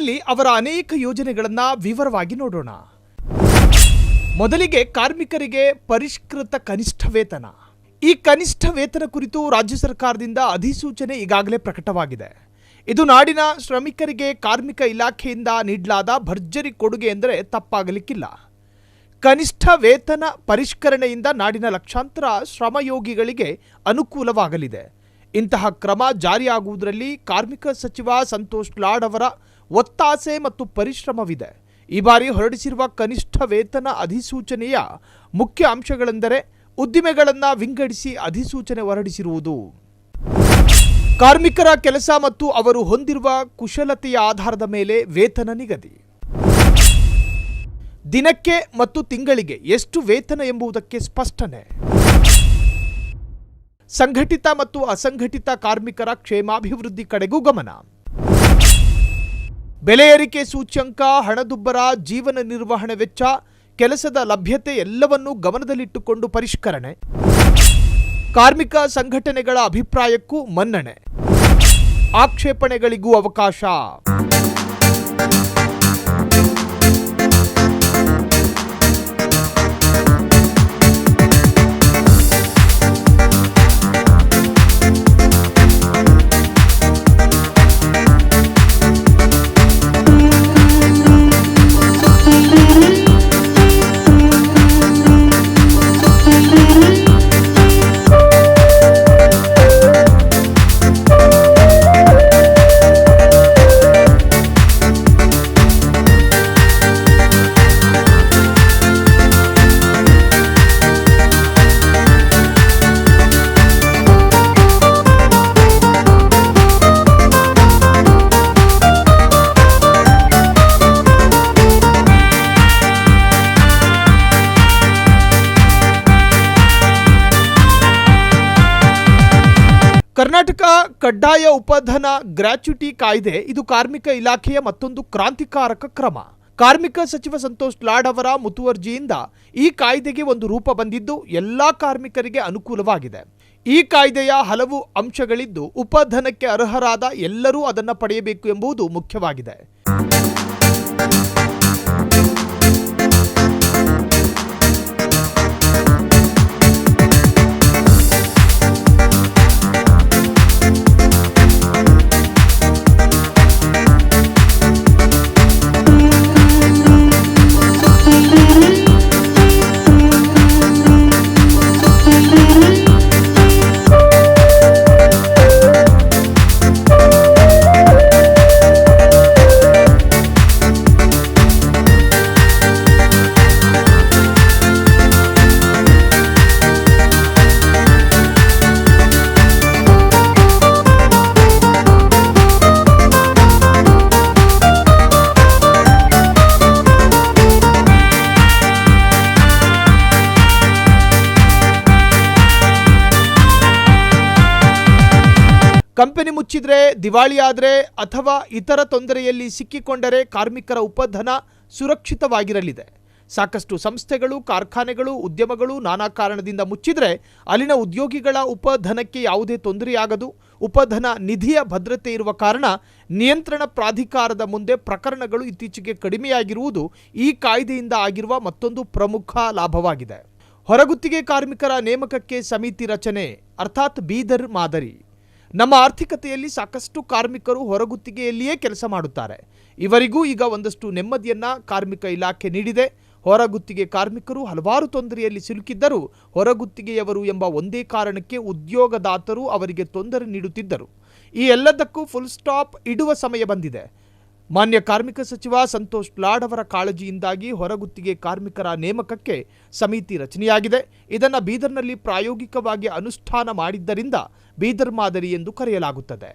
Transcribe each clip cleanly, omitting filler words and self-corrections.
ಬನ್ನಿ ಅವರ ಅನೇಕ ಯೋಜನೆಗಳನ್ನು ವಿವರವಾಗಿ ನೋಡೋಣ. ಮೊದಲಿಗೆ ಕಾರ್ಮಿಕರಿಗೆ ಪರಿಷ್ಕೃತ ಕನಿಷ್ಠ ವೇತನ. ಈ ಕನಿಷ್ಠ ವೇತನ ಕುರಿತು ರಾಜ್ಯ ಸರ್ಕಾರದಿಂದ ಅಧಿಸೂಚನೆ ಈಗಾಗಲೇ ಪ್ರಕಟವಾಗಿದೆ. ಇದು ನಾಡಿನ ಶ್ರಮಿಕರಿಗೆ ಕಾರ್ಮಿಕ ಇಲಾಖೆಯಿಂದ ನೀಡಲಾದ ಭರ್ಜರಿ ಕೊಡುಗೆ ಎಂದರೆ ತಪ್ಪಾಗಲಿಕ್ಕಿಲ್ಲ. ಕನಿಷ್ಠ ವೇತನ ಪರಿಷ್ಕರಣೆಯಿಂದ ನಾಡಿನ ಲಕ್ಷಾಂತರ ಶ್ರಮಯೋಗಿಗಳಿಗೆ ಅನುಕೂಲವಾಗಲಿದೆ. ಇಂತಹ ಕ್ರಮ ಜಾರಿಯಾಗುವುದರಲ್ಲಿ ಕಾರ್ಮಿಕ ಸಚಿವ ಸಂತೋಷ್ ಲಾಡ್ ಅವರ ಒತ್ತಾಸೆ ಮತ್ತು ಪರಿಶ್ರಮವಿದೆ. ಈ ಬಾರಿ ಹೊರಡಿಸಿರುವ ಕನಿಷ್ಠ ವೇತನ ಅಧಿಸೂಚನೆಯ ಮುಖ್ಯ ಅಂಶಗಳೆಂದರೆ ಉದ್ದಿಮೆಗಳನ್ನು ವಿಂಗಡಿಸಿ ಅಧಿಸೂಚನೆ ಹೊರಡಿಸಿರುವುದು, ಕಾರ್ಮಿಕರ ಕೆಲಸ ಮತ್ತು ಅವರು ಹೊಂದಿರುವ ಕುಶಲತೆಯ ಆಧಾರದ ಮೇಲೆ ವೇತನ ನಿಗದಿ, ದಿನಕ್ಕೆ ಮತ್ತು ತಿಂಗಳಿಗೆ ಎಷ್ಟು ವೇತನ ಎಂಬುದಕ್ಕೆ ಸ್ಪಷ್ಟನೆ, ಸಂಘಟಿತ ಮತ್ತು ಅಸಂಘಟಿತ ಕಾರ್ಮಿಕರ ಕ್ಷೇಮಾಭಿವೃದ್ಧಿ ಕಡೆಗೂ ಗಮನ, ಬೆಲೆ ಏರಿಕೆ ಸೂಚ್ಯಂಕ, ಹಣದುಬ್ಬರ, ಜೀವನ ನಿರ್ವಹಣೆ ವೆಚ್ಚ, ಕೆಲಸದ ಲಭ್ಯತೆ ಎಲ್ಲವನ್ನೂ ಗಮನದಲ್ಲಿಟ್ಟುಕೊಂಡು ಪರಿಷ್ಕರಣೆ, ಕಾರ್ಮಿಕ ಸಂಘಟನೆಗಳ ಅಭಿಪ್ರಾಯಕ್ಕೂ ಮನ್ನಣೆ, ಆಕ್ಷೇಪಣೆಗಳಿಗೂ ಅವಕಾಶ. ಕರ್ನಾಟಕ ಕಡ್ಡಾಯ ಉಪಧನ ಗ್ರ್ಯಾಚ್ಯುಟಿ ಕಾಯ್ದೆ ಇದು ಕಾರ್ಮಿಕ ಇಲಾಖೆಯ ಮತ್ತೊಂದು ಕ್ರಾಂತಿಕಾರಕ ಕ್ರಮ. ಕಾರ್ಮಿಕ ಸಚಿವ ಸಂತೋಷ್ ಲಾಡ್ ಅವರ ಮುತುವರ್ಜಿಯಿಂದ ಈ ಕಾಯ್ದೆಗೆ ಒಂದು ರೂಪ ಬಂದಿದ್ದು ಎಲ್ಲಾ ಕಾರ್ಮಿಕರಿಗೆ ಅನುಕೂಲವಾಗಿದೆ. ಈ ಕಾಯ್ದೆಯ ಹಲವು ಅಂಶಗಳಿದ್ದು ಉಪಧನಕ್ಕೆ ಅರ್ಹರಾದ ಎಲ್ಲರೂ ಅದನ್ನು ಪಡೆಯಬೇಕು ಎಂಬುದು ಮುಖ್ಯವಾಗಿದೆ. ಕಂಪನಿ ಮುಚ್ಚಿದ್ರೆ, ದಿವಾಳಿಯಾದರೆ ಅಥವಾ ಇತರ ತೊಂದರೆಯಲ್ಲಿ ಸಿಕ್ಕಿಕೊಂಡರೆ ಕಾರ್ಮಿಕರ ಉಪಧನ ಸುರಕ್ಷಿತವಾಗಿರಲಿದೆ. ಸಾಕಷ್ಟು ಸಂಸ್ಥೆಗಳು, ಕಾರ್ಖಾನೆಗಳು, ಉದ್ಯಮಗಳು ನಾನಾ ಕಾರಣದಿಂದ ಮುಚ್ಚಿದ್ರೆ ಅಲ್ಲಿನ ಉದ್ಯೋಗಿಗಳ ಉಪಧನಕ್ಕೆ ಯಾವುದೇ ತೊಂದರೆಯಾಗದು. ಉಪಧನ ನಿಧಿಯ ಭದ್ರತೆ ಇರುವ ಕಾರಣ ನಿಯಂತ್ರಣ ಪ್ರಾಧಿಕಾರದ ಮುಂದೆ ಪ್ರಕರಣಗಳು ಇತ್ತೀಚೆಗೆ ಕಡಿಮೆಯಾಗಿರುವುದು ಈ ಕಾಯ್ದೆಯಿಂದ ಆಗಿರುವ ಮತ್ತೊಂದು ಪ್ರಮುಖ ಲಾಭವಾಗಿದೆ. ಹೊರಗುತ್ತಿಗೆ ಕಾರ್ಮಿಕರ ನೇಮಕಕ್ಕೆ ಸಮಿತಿ ರಚನೆ ಅರ್ಥಾತ್ ಬೀದರ್ ಮಾದರಿ. ನಮ್ಮ ಆರ್ಥಿಕತೆಯಲ್ಲಿ ಸಾಕಷ್ಟು ಕಾರ್ಮಿಕರು ಹೊರಗುತ್ತಿಗೆಯಲ್ಲಿಯೇ ಕೆಲಸ ಮಾಡುತ್ತಾರೆ. ಇವರಿಗೂ ಈಗ ಒಂದಷ್ಟು ನೆಮ್ಮದಿಯನ್ನ ಕಾರ್ಮಿಕ ಇಲಾಖೆ ನೀಡಿದೆ. ಹೊರಗುತ್ತಿಗೆ ಕಾರ್ಮಿಕರು ಹಲವಾರು ತೊಂದರೆಯಲ್ಲಿ ಸಿಲುಕಿದ್ದರೂ ಹೊರಗುತ್ತಿಗೆಯವರು ಎಂಬ ಒಂದೇ ಕಾರಣಕ್ಕೆ ಉದ್ಯೋಗದಾತರು ಅವರಿಗೆ ತೊಂದರೆ ನೀಡುತ್ತಿದ್ದರು. ಈ ಎಲ್ಲದಕ್ಕೂ ಫುಲ್ ಸ್ಟಾಪ್ ಇಡುವ ಸಮಯ ಬಂದಿದೆ. ಮಾನ್ಯ ಕಾರ್ಮಿಕ ಸಚಿವ ಸಂತೋಷ್ ಲಾಡ್ ಅವರ ಕಾಳಜಿಯಿಂದಾಗಿ ಹೊರಗುತ್ತಿಗೆ ಕಾರ್ಮಿಕರ ನೇಮಕಕ್ಕೆ ಸಮಿತಿ ರಚನೆಯಾಗಿದೆ. ಇದನ್ನು ಬೀದರ್ನಲ್ಲಿ ಪ್ರಾಯೋಗಿಕವಾಗಿ ಅನುಷ್ಠಾನ ಮಾಡಿದ್ದರಿಂದ ಬೀದರ್ ಮಾದರಿ ಎಂದು ಕರೆಯಲಾಗುತ್ತದೆ.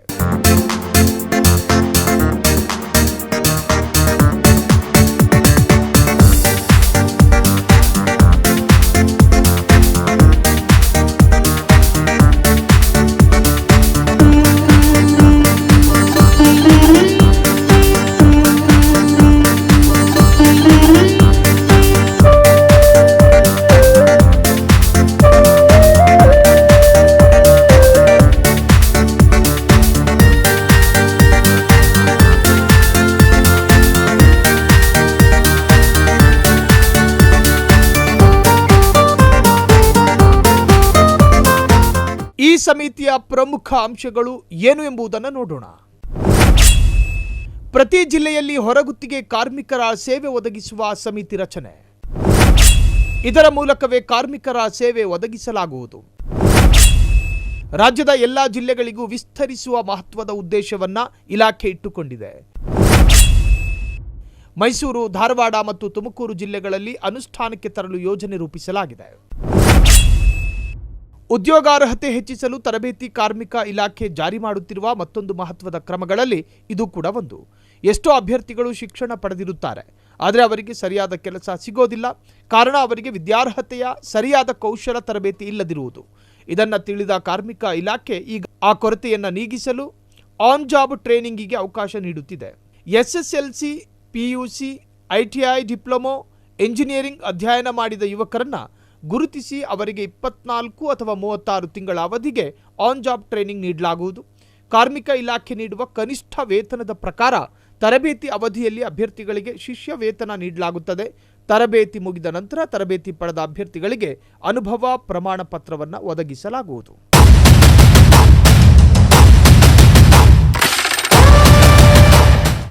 ಈ ಸಮಿತಿಯ ಪ್ರಮುಖ ಅಂಶಗಳು ಏನು ಎಂಬುದನ್ನು ನೋಡೋಣ. ಪ್ರತಿ ಜಿಲ್ಲೆಯಲ್ಲಿ ಹೊರಗುತ್ತಿಗೆ ಕಾರ್ಮಿಕರ ಸೇವೆ ಒದಗಿಸುವ ಸಮಿತಿ ರಚನೆ. ಇದರ ಮೂಲಕವೇ ಕಾರ್ಮಿಕರ ಸೇವೆ ಒದಗಿಸಲಾಗುವುದು. ರಾಜ್ಯದ ಎಲ್ಲಾ ಜಿಲ್ಲೆಗಳಿಗೂ ವಿಸ್ತರಿಸುವ ಮಹತ್ವದ ಉದ್ದೇಶವನ್ನ ಇಲಾಖೆ ಇಟ್ಟುಕೊಂಡಿದೆ. ಮೈಸೂರು, ಧಾರವಾಡ ಮತ್ತು ತುಮಕೂರು ಜಿಲ್ಲೆಗಳಲ್ಲಿ ಅನುಷ್ಠಾನಕ್ಕೆ ತರಲು ಯೋಜನೆ ರೂಪಿಸಲಾಗಿದೆ. ಉದ್ಯೋಗಾರ್ಹತೆ ಹೆಚ್ಚಿಸಲು ತರಬೇತಿ ಕಾರ್ಮಿಕ ಇಲಾಖೆ ಜಾರಿ ಮಾಡುತ್ತಿರುವ ಮತ್ತೊಂದು ಮಹತ್ವದ ಕ್ರಮಗಳಲ್ಲಿ ಇದು ಕೂಡ ಒಂದು. ಎಷ್ಟೋ ಅಭ್ಯರ್ಥಿಗಳು ಶಿಕ್ಷಣ ಪಡೆದಿರುತ್ತಾರೆ, ಆದರೆ ಅವರಿಗೆ ಸರಿಯಾದ ಕೆಲಸ ಸಿಗೋದಿಲ್ಲ. ಕಾರಣ ಅವರಿಗೆ ವಿದ್ಯಾರ್ಹತೆಯ ಸರಿಯಾದ ಕೌಶಲ ತರಬೇತಿ ಇಲ್ಲದಿರುವುದು. ಇದನ್ನು ತಿಳಿದ ಕಾರ್ಮಿಕ ಇಲಾಖೆ ಈಗ ಆ ಕೊರತೆಯನ್ನು ನೀಗಿಸಲು ಆನ್ ಜಾಬ್ ಟ್ರೈನಿಂಗಿಗೆ ಅವಕಾಶ ನೀಡುತ್ತಿದೆ. SSLC, PUC, ITI, diploma, engineering ಅಧ್ಯಯನ ಮಾಡಿದ ಯುವಕರನ್ನ ಗುರುತಿಸಿ ಅವರಿಗೆ 24 ಅಥವಾ 36 ತಿಂಗಳ ಅವಧಿಗೆ ಆನ್ ಜಾಬ್ ಟ್ರೈನಿಂಗ್ ನೀಡಲಾಗುವುದು. ಕಾರ್ಮಿಕ ಇಲಾಖೆ ನೀಡುವ ಕನಿಷ್ಠ ವೇತನದ ಪ್ರಕಾರ ತರಬೇತಿ ಅವಧಿಯಲ್ಲಿ ಅಭ್ಯರ್ಥಿಗಳಿಗೆ ಶಿಷ್ಯ ವೇತನ ನೀಡಲಾಗುತ್ತದೆ. ತರಬೇತಿ ಮುಗಿದ ನಂತರ ತರಬೇತಿ ಪಡೆದ ಅಭ್ಯರ್ಥಿಗಳಿಗೆ ಅನುಭವ ಪ್ರಮಾಣ ಪತ್ರವನ್ನು ಒದಗಿಸಲಾಗುವುದು.